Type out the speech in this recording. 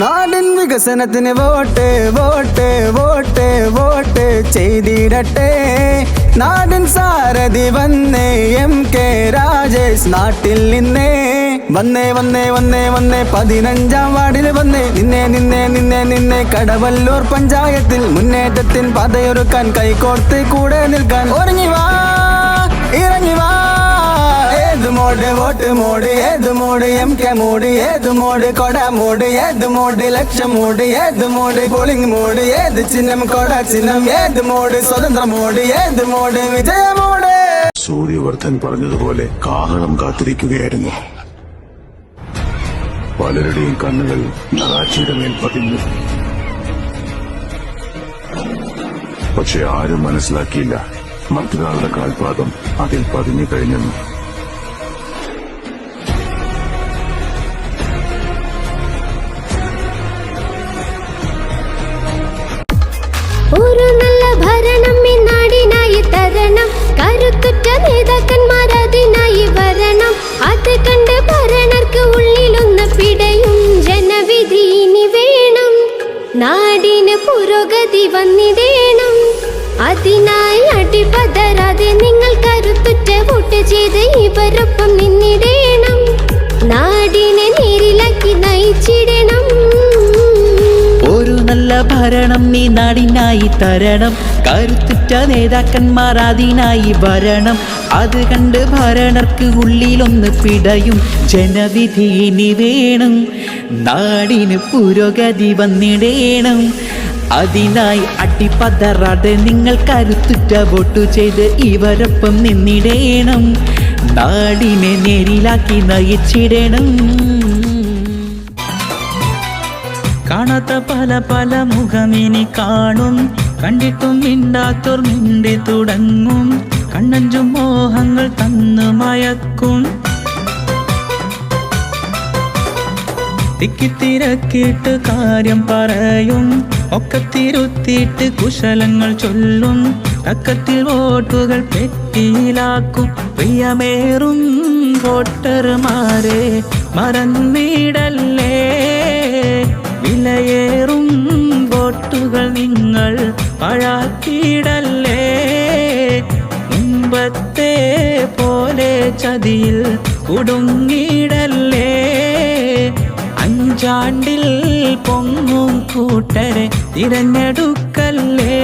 നാടിൻ വികസനത്തിന് vote vote vote vote ചെയ്തിടട്ടെ. നാടിൻ സാരഥി വന്നേ MK രാജേഷ് നാട്ടിൽ നിന്നേ. വന്നേ വന്നേ വന്നേ വന്നേ 15-ാം വാർഡിൽ വന്നേ. നിന്നെ നിന്നെ നിന്നെ നിന്നെ കടവല്ലൂർ പഞ്ചായത്തിൽ മുന്നേറ്റത്തിൻ പാതയൊരുക്കാൻ കൈകോർത്ത് കൂടെ നിൽക്കാൻ ഒരുങ്ങി വാ ഇറങ്ങി വാ. ഏത് മോഡ് വോട്ട് മോഡ്, ഏത് മോഡ് MK മോഡ്, ഏത് മോഡ് കൊട മോഡ്, ഏത് മോഡ് ലക്ഷം മോഡ്, ഏത് മോഡ് പോളിംഗ് മോഡ്, ഏത് ചിഹ്നം കൊട ചിഹ്നം, ഏത് മോഡ് സ്വതന്ത്ര മോഡ്, ഏത് മോഡ് വിജയ മോഡ്. സൂര്യവർദ്ധൻ പറഞ്ഞതുപോലെ കാഹളം കാത്തിരിക്കുകയായിരുന്നു. പലരുടെയും കണ്ണുകൾ നറാച്ചിയുടെ മേൽ പതിഞ്ഞു. പക്ഷെ ആരും മനസ്സിലാക്കിയില്ല മറ്റൊരാളുടെ കാൽപാദം അതിൽ പതിഞ്ഞു കഴിഞ്ഞെന്ന്. ഒരു നല്ല ഭരണം ഈ നാടിനായി തരണം. കരുത്തുറ്റ നേതാക്കന്മാർ അതിനായി വരണം. അത് കണ്ട് ഭരണർക്ക് ഉള്ളിലൊന്ന് പിടയും. ജനവിധി ഇനി വേണം. നാടിന് പുരോഗതി വന്നിടേണം. അതിനായി അടിപതരാതെ നിങ്ങൾ കരുത്തുറ്റ വോട്ട് ചെയ്ത് ഇവരൊപ്പം നിന്നിടേണം. നാടിനെ നേരിലാക്കി നയിച്ചിടണം. ഒരു നല്ല ഭരണം ഈ നാടിനായി തരണം. കരുത്തുറ്റ നേതാക്കന്മാർ അതിനായി വരണം. അത് കണ്ട് ഭരണർക്ക് ഉള്ളിലൊന്ന് പിടയും. ജനവിധി ഇനി വേണം. നാടിന് പുരോഗതി വന്നിടേണം. അതിനായി അടിപതറാതെ നിങ്ങൾ കരുത്തുറ്റ വോട്ടു ചെയ്ത് ഇവരൊപ്പം നിന്നിടേണം. നാടിനെ നേരിലാക്കി നയിച്ചിടണം. കാണാത്ത പല പല മുഖമിനി കാണും. കണ്ടിട്ടും മിണ്ടാത്തോർ മിണ്ടി തുടങ്ങും. കണ്ണഞ്ചും മോഹങ്ങൾ തന്നു മയക്കും. തിക്കിത്തിരക്കിയിട്ട് കാര്യം പറയും. ഒക്കെ തിരുത്തിയിട്ട് കുശലങ്ങൾ ചൊല്ലും. തക്കത്തിൽ വോട്ടുകൾ പെട്ടിയിലാക്കും. പ്രിയമേറും വോട്ടർമാരെ മറന്നിടല്ലേ. വിലയേറും വോട്ടുകൾ നിങ്ങൾ പാഴാക്കിയിടല്ലേ. മുമ്പത്തെ പോലെ ചതിയിൽ കുടുങ്ങിയിടല്ലേ. അഞ്ചാണ്ടിൽ പൊങ്ങും കൂട്ടരെ തിരഞ്ഞെടുക്കല്ലേ.